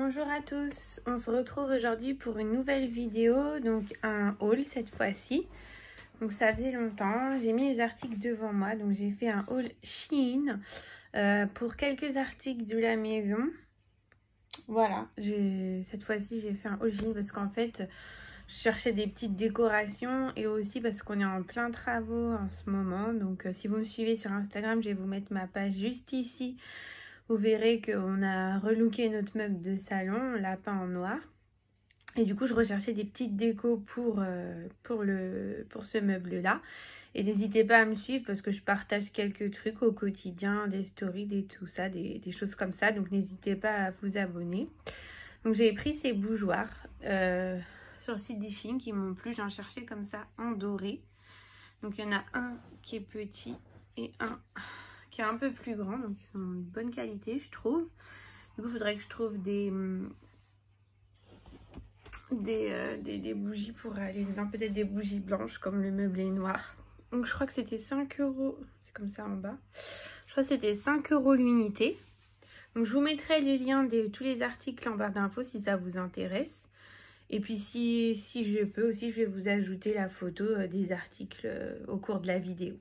Bonjour à tous, on se retrouve aujourd'hui pour une nouvelle vidéo, donc un haul cette fois-ci. Donc ça faisait longtemps, j'ai mis les articles devant moi, donc j'ai fait un haul Shein pour quelques articles de la maison. Voilà, cette fois-ci j'ai fait un haul Shein parce qu'en fait je cherchais des petites décorations et aussi parce qu'on est en plein travaux en ce moment. Donc si vous me suivez sur Instagram, je vais vous mettre ma page juste ici. Vous verrez qu'on a relooké notre meuble de salon, on l'a peint en noir. Et du coup, je recherchais des petites décos pour ce meuble-là. Et n'hésitez pas à me suivre parce que je partage quelques trucs au quotidien, des stories, tout ça, des choses comme ça. Donc n'hésitez pas à vous abonner. Donc j'ai pris ces bougeoirs sur le site des Shein qui m'ont plu. J'en cherchais comme ça en doré. Donc il y en a un qui est petit et un qui est un peu plus grand, donc ils sont de bonne qualité je trouve. Du coup il faudrait que je trouve des bougies pour aller dedans, peut-être des bougies blanches comme le meuble est noir. Donc je crois que c'était 5 €, c'est comme ça en bas, je crois que c'était 5 € l'unité. Donc je vous mettrai les liens de tous les articles en barre d'infos si ça vous intéresse. Et puis si je peux aussi, je vais vous ajouter la photo des articles au cours de la vidéo.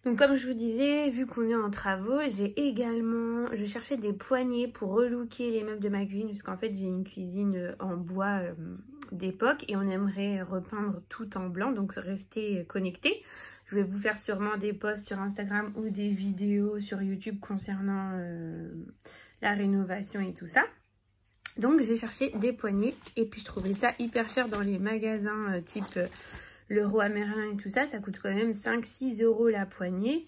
Donc comme je vous disais, vu qu'on est en travaux, je cherchais des poignées pour relooker les meubles de ma cuisine, puisqu'en fait j'ai une cuisine en bois d'époque et on aimerait repeindre tout en blanc, donc restez connectés. Je vais vous faire sûrement des posts sur Instagram ou des vidéos sur YouTube concernant la rénovation et tout ça. Donc j'ai cherché des poignées et puis je trouvais ça hyper cher dans les magasins type Leroy Merlin et tout ça, ça coûte quand même 5-6 € la poignée.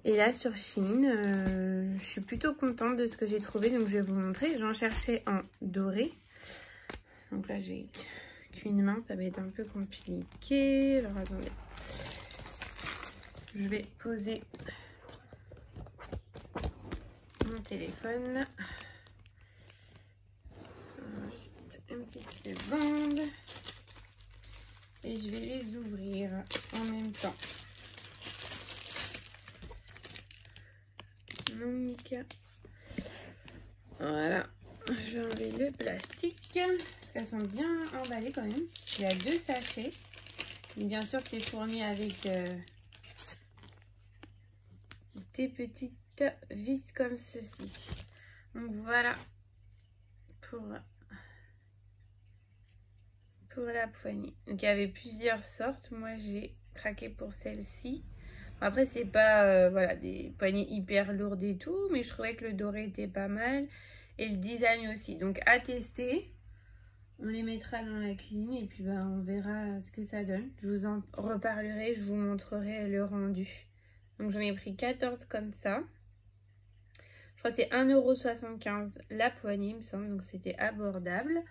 Et là sur Shein, je suis plutôt contente de ce que j'ai trouvé, donc je vais vous montrer. J'en cherchais en doré. Donc là j'ai qu'une main, ça va être un peu compliqué. Alors attendez, je vais poser mon téléphone. Juste une petite seconde. Et je vais les ouvrir en même temps. Donc, voilà. Je vais enlever le plastique. Parce qu'elles sont bien emballées quand même. Il y a 2 sachets. Et bien sûr, c'est fourni avec des petites vis comme ceci. Donc voilà. Pour la poignée. Donc il y avait plusieurs sortes. Moi j'ai craqué pour celle-ci. Après c'est pas voilà, des poignées hyper lourdes et tout, mais je trouvais que le doré était pas mal et le design aussi. Donc à tester. On les mettra dans la cuisine et puis on verra ce que ça donne. Je vous en reparlerai, je vous montrerai le rendu. Donc j'en ai pris 14 comme ça. Je crois que c'est 1,75 € la poignée, il me semble, donc c'était abordable.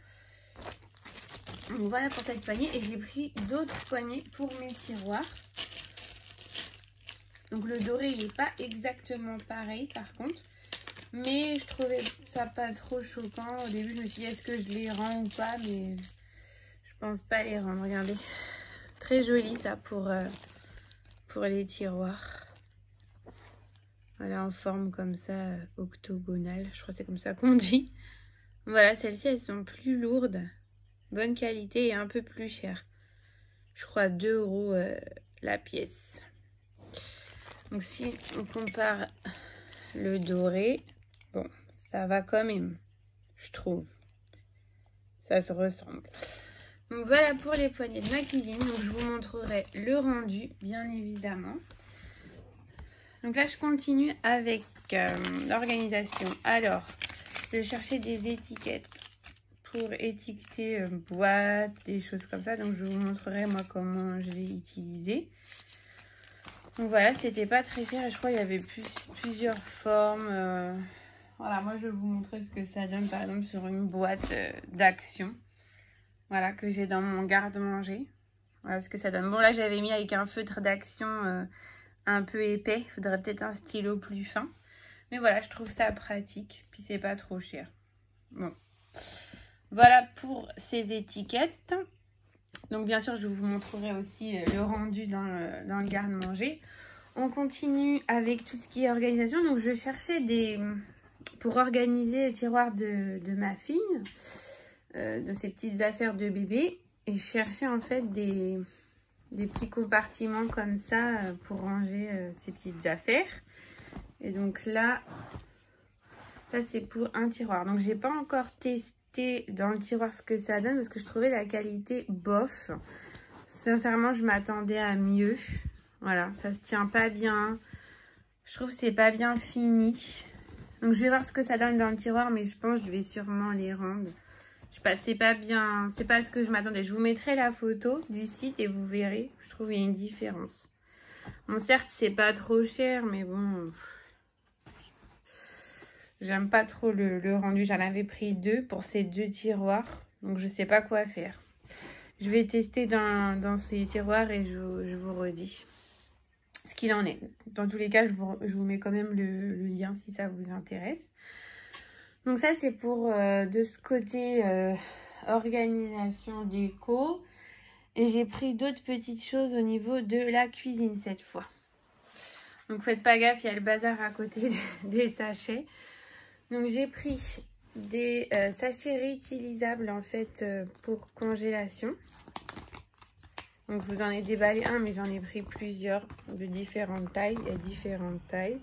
Donc voilà pour cette poignée et j'ai pris d'autres poignées pour mes tiroirs. Donc le doré il n'est pas exactement pareil par contre, mais je trouvais ça pas trop choquant. Au début je me suis dit est-ce que je les rends ou pas, mais je pense pas les rendre. Regardez, très joli ça pour les tiroirs. Voilà, en forme comme ça octogonale, je crois que c'est comme ça qu'on dit. Voilà, celles-ci elles sont plus lourdes. Bonne qualité et un peu plus cher. Je crois 2 € la pièce. Donc si on compare le doré, bon, ça va quand même, je trouve. Ça se ressemble. Donc voilà pour les poignées de ma cuisine. Donc je vous montrerai le rendu, bien évidemment. Donc là, je continue avec l'organisation. Alors, je vais chercher des étiquettes pour étiqueter boîtes, des choses comme ça. Donc je vous montrerai moi comment je l'ai utilisé. Donc voilà, c'était pas très cher. Je crois qu'il y avait plusieurs formes. Voilà, moi je vais vous montrer ce que ça donne par exemple sur une boîte d'Action. Voilà, que j'ai dans mon garde-manger. Voilà ce que ça donne. Bon là j'avais mis avec un feutre d'Action un peu épais. Il faudrait peut-être un stylo plus fin. Mais voilà, je trouve ça pratique. Puis c'est pas trop cher. Bon. Voilà pour ces étiquettes. Donc bien sûr je vous montrerai aussi le rendu dans le garde-manger. On continue avec tout ce qui est organisation. Donc je cherchais des pour organiser le tiroir de ma fille, de ses petites affaires de bébé. Et je cherchais en fait des petits compartiments comme ça pour ranger ses petites affaires. Et donc là, ça c'est pour un tiroir. Donc j'ai pas encore testé dans le tiroir ce que ça donne parce que je trouvais la qualité bof. Sincèrement, je m'attendais à mieux. Voilà, ça se tient pas bien. Je trouve que c'est pas bien fini. Donc je vais voir ce que ça donne dans le tiroir, mais je pense que je vais sûrement les rendre. Je sais pas, c'est pas bien, c'est pas ce que je m'attendais. Je vous mettrai la photo du site et vous verrez. Je trouve qu'il y a une différence. Bon, certes, c'est pas trop cher, mais bon, j'aime pas trop le rendu. J'en avais pris 2 pour ces 2 tiroirs, donc je sais pas quoi faire. Je vais tester dans ces tiroirs et je vous redis ce qu'il en est. Dans tous les cas, je vous mets quand même le lien si ça vous intéresse. Donc ça, c'est pour de ce côté organisation déco. Et j'ai pris d'autres petites choses au niveau de la cuisine cette fois. Donc faites pas gaffe, il y a le bazar à côté des sachets. Donc j'ai pris des sachets réutilisables en fait pour congélation. Donc je vous en ai déballé un, mais j'en ai pris plusieurs de différentes tailles. Il y a différentes tailles.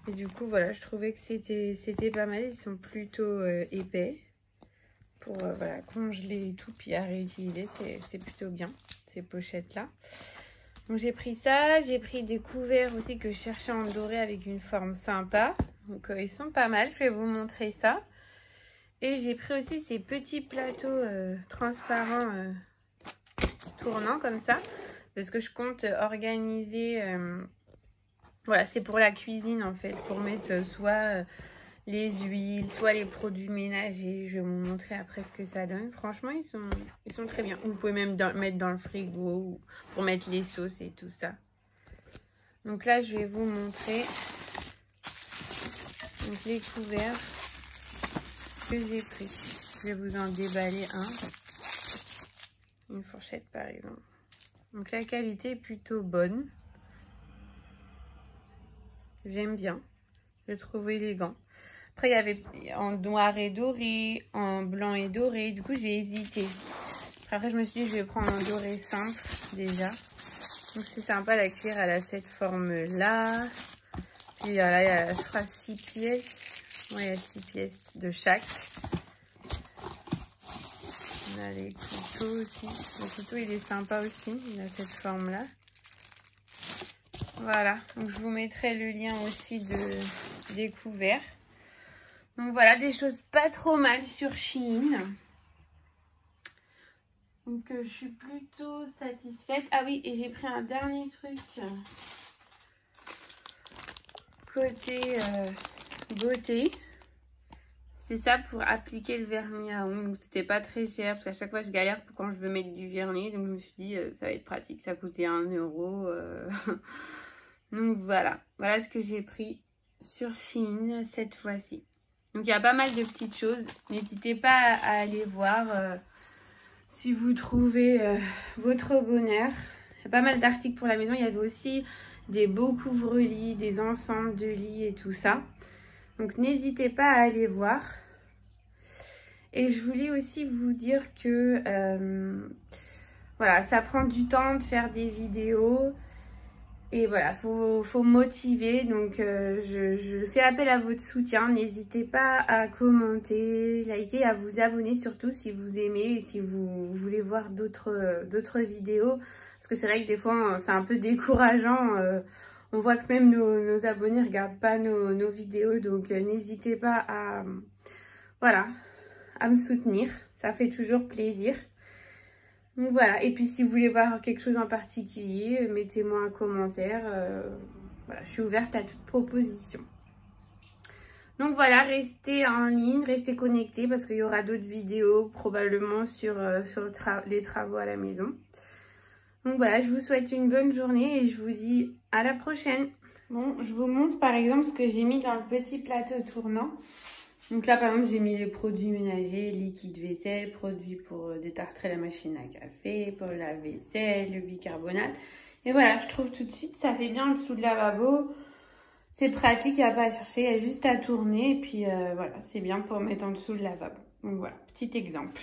Et du coup, voilà, je trouvais que c'était pas mal. Ils sont plutôt épais pour voilà, congeler et tout, puis à réutiliser. C'est plutôt bien, ces pochettes-là. Donc j'ai pris ça. J'ai pris des couverts aussi que je cherchais en doré avec une forme sympa. Donc ils sont pas mal. Je vais vous montrer ça. Et j'ai pris aussi ces petits plateaux transparents tournants comme ça. Parce que je compte organiser... voilà, c'est pour la cuisine en fait, pour mettre soit les huiles, soit les produits ménagers. Je vais vous montrer après ce que ça donne. Franchement, ils sont très bien. Vous pouvez même mettre dans le frigo pour mettre les sauces et tout ça. Donc là, je vais vous montrer donc, les couverts que j'ai pris. Je vais vous en déballer un. Une fourchette par exemple. Donc la qualité est plutôt bonne. J'aime bien, je le trouve élégant. Après, il y avait en noir et doré, en blanc et doré. Du coup, j'ai hésité. Après, je me suis dit, je vais prendre un doré simple déjà. Donc, c'est sympa, la cuillère, elle a cette forme-là. Puis là, il y a, je crois, 6 pièces. Ouais, il y a 6 pièces de chaque. On a les couteaux aussi. Le couteau, il est sympa aussi. Il a cette forme-là. Voilà, donc je vous mettrai le lien aussi des couverts. Donc voilà, des choses pas trop mal sur Shein. Donc je suis plutôt satisfaite. Ah oui, et j'ai pris un dernier truc côté beauté. C'est ça pour appliquer le vernis à ongles. Donc c'était pas très cher parce qu'à chaque fois je galère quand je veux mettre du vernis. Donc je me suis dit ça va être pratique, ça coûtait 1 €. Donc voilà, voilà ce que j'ai pris sur Shein cette fois-ci. Donc il y a pas mal de petites choses. N'hésitez pas à aller voir si vous trouvez votre bonheur. Il y a pas mal d'articles pour la maison. Il y avait aussi des beaux couvre-lits, des ensembles de lits et tout ça. Donc n'hésitez pas à aller voir. Et je voulais aussi vous dire que voilà, ça prend du temps de faire des vidéos. Et voilà, faut motiver. Donc je fais appel à votre soutien. N'hésitez pas à commenter, liker, à vous abonner surtout si vous aimez et si vous voulez voir d'autres vidéos. Parce que c'est vrai que des fois c'est un peu décourageant. On voit que même nos abonnés ne regardent pas nos vidéos. Donc n'hésitez pas voilà, à me soutenir. Ça fait toujours plaisir. Donc voilà, et puis si vous voulez voir quelque chose en particulier, mettez-moi un commentaire. Voilà, je suis ouverte à toute proposition. Donc voilà, restez en ligne, restez connectés parce qu'il y aura d'autres vidéos probablement sur les travaux à la maison. Donc voilà, je vous souhaite une bonne journée et je vous dis à la prochaine. Bon, je vous montre par exemple ce que j'ai mis dans le petit plateau tournant. Donc là, par exemple, j'ai mis les produits ménagers, liquide vaisselle, produits pour détartrer la machine à café, pour la vaisselle, le bicarbonate. Et voilà, je trouve tout de suite, ça fait bien en dessous de lavabo. C'est pratique, il n'y a pas à chercher, il y a juste à tourner. Et puis voilà, c'est bien pour mettre en dessous le lavabo. Donc voilà, petit exemple.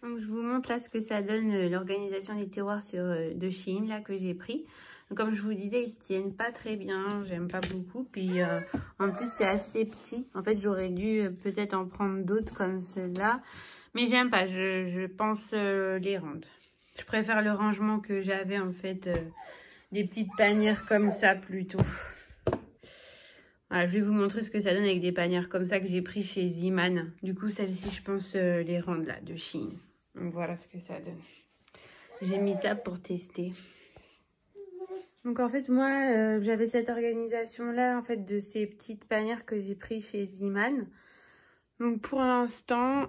Donc je vous montre là ce que ça donne l'organisation des tiroirs de Shein là que j'ai pris. Donc, comme je vous disais, ils se tiennent pas très bien, j'aime pas beaucoup. Puis en plus c'est assez petit. En fait j'aurais dû peut-être en prendre d'autres comme ceux-là. Mais j'aime pas, je pense les rendre. Je préfère le rangement que j'avais en fait, des petites panières comme ça plutôt. Voilà, je vais vous montrer ce que ça donne avec des panières comme ça que j'ai pris chez Ziman. Du coup, celle-ci, je pense les rendre là, de Shein. Donc voilà ce que ça donne. J'ai mis ça pour tester. Donc en fait, moi, j'avais cette organisation-là, en fait, de ces petites panières que j'ai pris chez Ziman. Donc pour l'instant,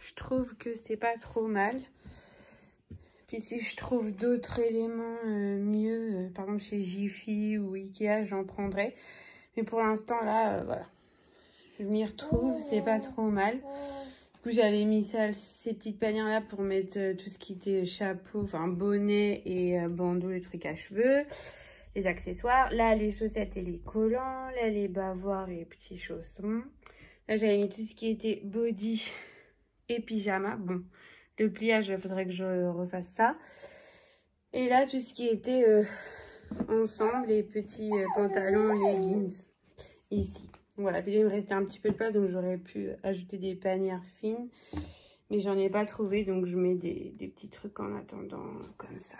je trouve que c'est pas trop mal. Puis si je trouve d'autres éléments mieux, par exemple chez Jiffy ou Ikea, j'en prendrai. Mais pour l'instant, là, voilà. Je m'y retrouve, c'est pas trop mal. Du coup, j'avais mis ça, ces petites panières-là pour mettre tout ce qui était chapeau, enfin bonnet et bandeau, les trucs à cheveux, les accessoires. Là, les chaussettes et les collants. Là, les bavoirs et les petits chaussons. Là, j'avais mis tout ce qui était body et pyjama. Bon, le pliage, il faudrait que je refasse ça. Et là, tout ce qui était ensemble, les petits pantalons, leggings, ici. Voilà, puis là, il me restait un petit peu de place, donc j'aurais pu ajouter des panières fines. Mais j'en ai pas trouvé, donc je mets des petits trucs en attendant, comme ça.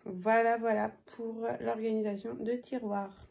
Voilà, voilà, pour l'organisation de tiroirs.